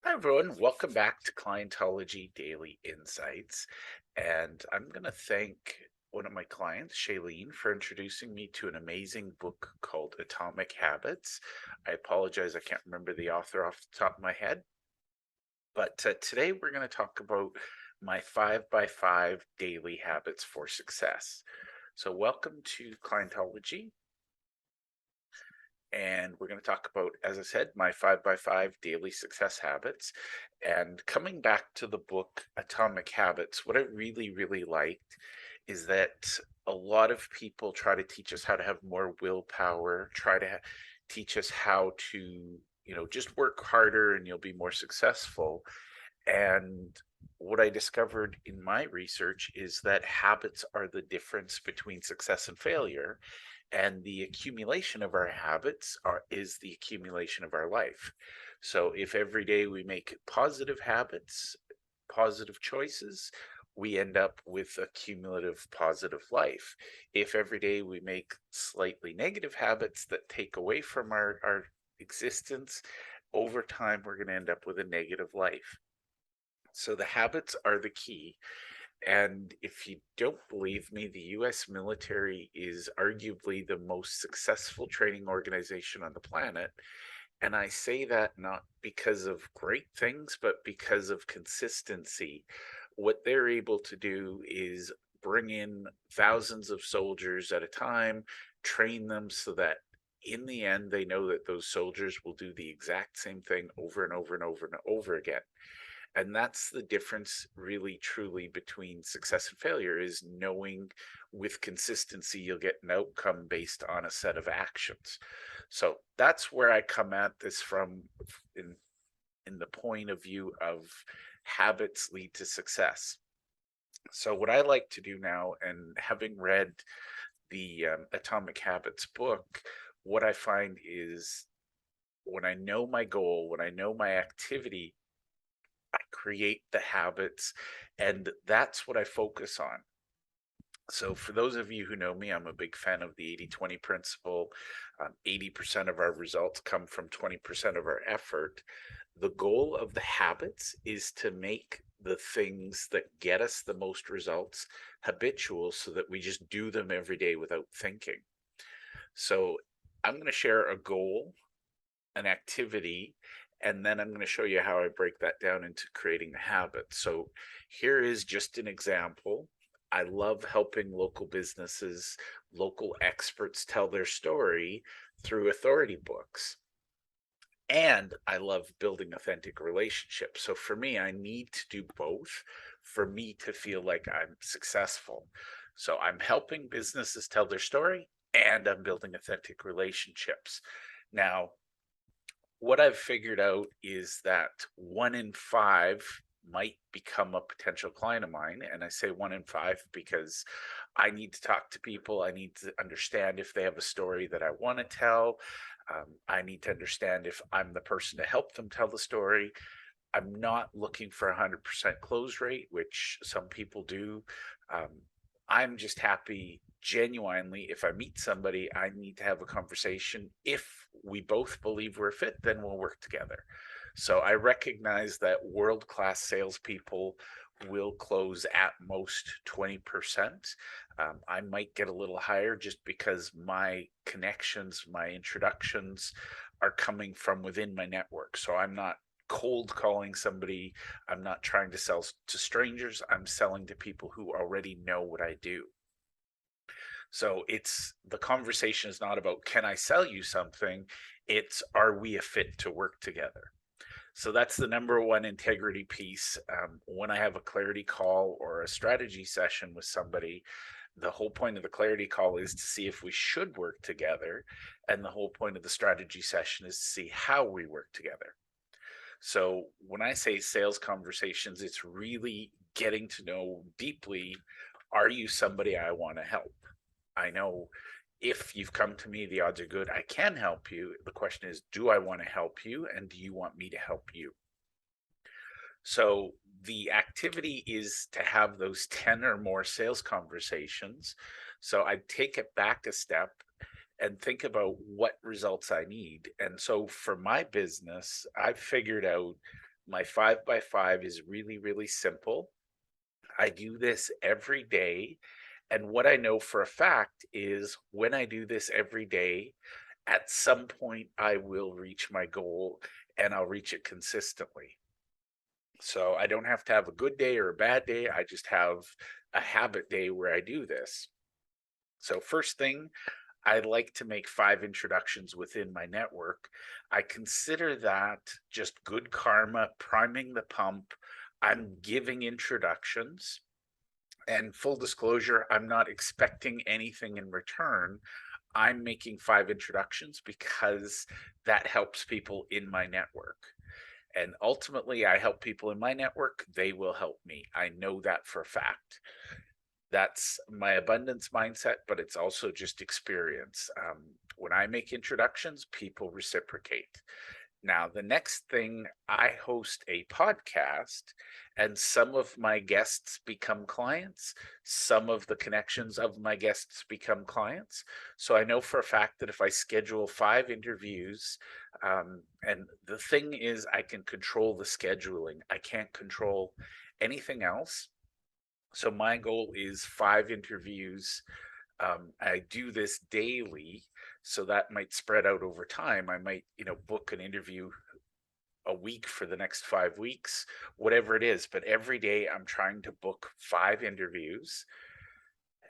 Hi, everyone. Welcome back to Clientology Daily Insights. And I'm going to thank one of my clients, Shailene, for introducing me to an amazing book called Atomic Habits. I apologize, I can't remember the author off the top of my head. But today we're going to talk about my 5x5 daily habits for success. So, welcome to Clientology. And we're going to talk about, as I said, my 5x5 daily success habits. And coming back to the book Atomic Habits, what I really, really liked is that a lot of people try to teach us how to have more willpower, try to teach us how to, just work harder and you'll be more successful. And what I discovered in my research is that habits are the difference between success and failure, and the accumulation of our habits is the accumulation of our life. So if every day we make positive habits, positive choices, we end up with a cumulative positive life. If every day we make slightly negative habits that take away from our existence, over time we're going to end up with a negative life. So the habits are the key. And if you don't believe me, the US military is arguably the most successful training organization on the planet. And I say that not because of great things, but because of consistency. What they're able to do is bring in thousands of soldiers at a time, train them so that in the end, they know that those soldiers will do the exact same thing over and over and over and over again. And that's the difference really truly between success and failure, is knowing with consistency you'll get an outcome based on a set of actions. So that's where I come at this from, in the point of view of habits lead to success. So what I like to do now, and having read the Atomic Habits book, what I find is when I know my goal, when I know my activity, I create the habits, and that's what I focus on. So, for those of you who know me, I'm a big fan of the 80-20 principle. 80% of our results come from 20% of our effort. The goal of the habits is to make the things that get us the most results habitual so that we just do them every day without thinking. So, I'm going to share a goal, an activity, and then I'm going to show you how I break that down into creating a habit. So here is just an example. I love helping local businesses, local experts tell their story through authority books. And I love building authentic relationships. So for me, I need to do both for me to feel like I'm successful. So I'm helping businesses tell their story and I'm building authentic relationships. Now, what I've figured out is that 1 in 5 might become a potential client of mine. And I say 1 in 5 because I need to talk to people. I need to understand if they have a story that I want to tell. I need to understand if I'm the person to help them tell the story. I'm not looking for 100% close rate, which some people do. Um, I'm just happy genuinely. If I meet somebody, I need to have a conversation. If we both believe we're fit, then we'll work together. So I recognize that world-class salespeople will close at most 20%. I might get a little higher just because my connections, my introductions are coming from within my network. So I'm not cold calling somebody. I'm not trying to sell to strangers. I'm selling to people who already know what I do. So it's the conversation is not about can I sell you something? It's are we a fit to work together? So that's the number one integrity piece. When I have a clarity call or a strategy session with somebody, the whole point of the clarity call is to see if we should work together. And the whole point of the strategy session is to see how we work together. So when I say sales conversations, it's really getting to know deeply, are you somebody I want to help? I know if you've come to me, the odds are good I can help you. The question is, do I want to help you? And do you want me to help you? So the activity is to have those 10 or more sales conversations. So I take it back a step and think about what results I need. And so for my business, I've figured out My 5 by 5 is really, really simple. I do this every day. And what I know for a fact is when I do this every day, at some point I will reach my goal and I'll reach it consistently. So I don't have to have a good day or a bad day. I just have a habit day where I do this. So, first thing, I like to make 5 introductions within my network. I consider that just good karma, priming the pump. I'm giving introductions. And full disclosure, I'm not expecting anything in return. I'm making 5 introductions because that helps people in my network. And ultimately, I help people in my network, they will help me. I know that for a fact. That's my abundance mindset, but it's also just experience. When I make introductions, people reciprocate. Now, the next thing, I host a podcast, and some of my guests become clients. Some of the connections of my guests become clients. So I know for a fact that if I schedule 5 interviews, and the thing is, I can control the scheduling, I can't control anything else. So my goal is 5 interviews. I do this daily, so that might spread out over time. I might, book an interview a week for the next 5 weeks, whatever it is. But every day I'm trying to book 5 interviews.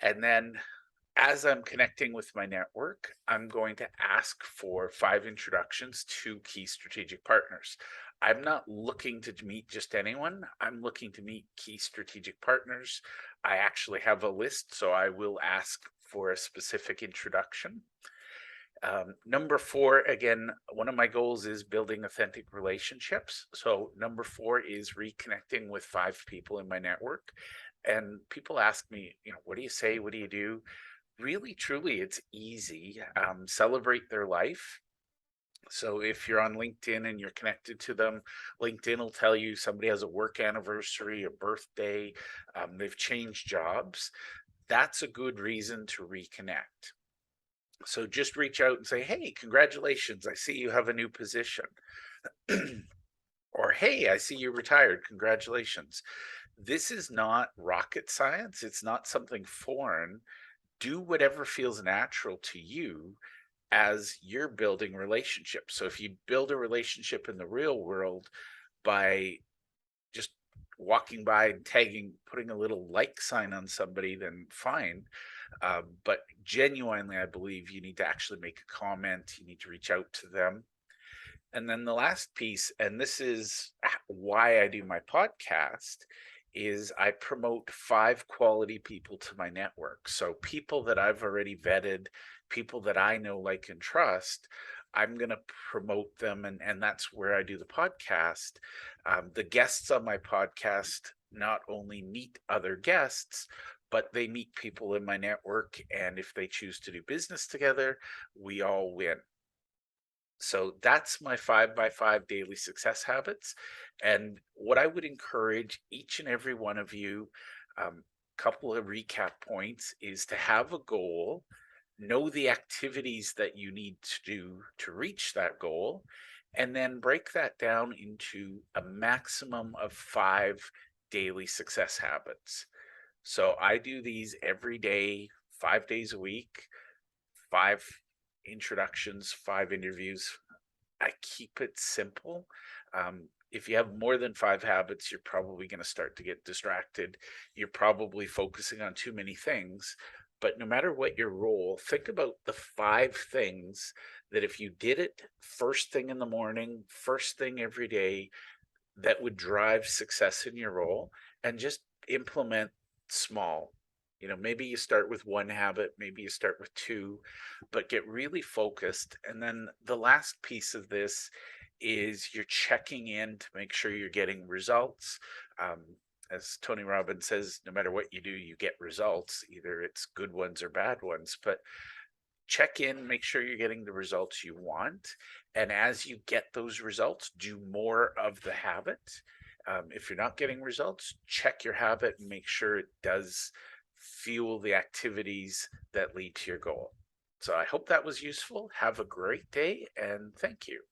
And then as I'm connecting with my network, I'm going to ask for 5 introductions to key strategic partners. I'm not looking to meet just anyone. I'm looking to meet key strategic partners. I actually have a list, so I will ask for a specific introduction. Number 4, again, one of my goals is building authentic relationships. So number 4 is reconnecting with 5 people in my network. And people ask me, what do you say? What do you do? Really, truly, it's easy. Celebrate their life. So if you're on LinkedIn and you're connected to them, LinkedIn will tell you somebody has a work anniversary, a birthday, they've changed jobs. That's a good reason to reconnect. So just reach out and say, hey, congratulations, I see you have a new position. Or, hey, I see you retired, congratulations. This is not rocket science. It's not something foreign. Do whatever feels natural to you as you're building relationships. So if you build a relationship in the real world by just walking by and tagging, putting a little like sign on somebody, then fine. But genuinely, I believe you need to actually make a comment. You need to reach out to them. And then the last piece, and this is why I do my podcast, is I promote 5 quality people to my network. So people that I've already vetted, people that I know, like, and trust, I'm going to promote them. And that's where I do the podcast. The guests on my podcast not only meet other guests, but they meet people in my network. And if they choose to do business together, we all win. So that's my 5 by 5 daily success habits. And what I would encourage each and every one of you, couple of recap points, is to have a goal, know the activities that you need to do to reach that goal, and then break that down into a maximum of 5 daily success habits. So I do these every day, 5 days a week, 5 introductions, 5 interviews. I keep it simple. If you have more than 5 habits, you're probably going to start to get distracted. You're probably focusing on too many things. But no matter what your role, think about the 5 things that if you did it first thing in the morning, first thing every day, that would drive success in your role, and just implement small. Maybe you start with 1 habit, maybe you start with 2, but get really focused. And then the last piece of this is you're checking in to make sure you're getting results. As Tony Robbins says, no matter what you do, you get results. Either it's good ones or bad ones, but check in, make sure you're getting the results you want. And as you get those results, do more of the habit. If you're not getting results, check your habit and make sure it does fuel the activities that lead to your goal. So I hope that was useful. Have a great day, and thank you.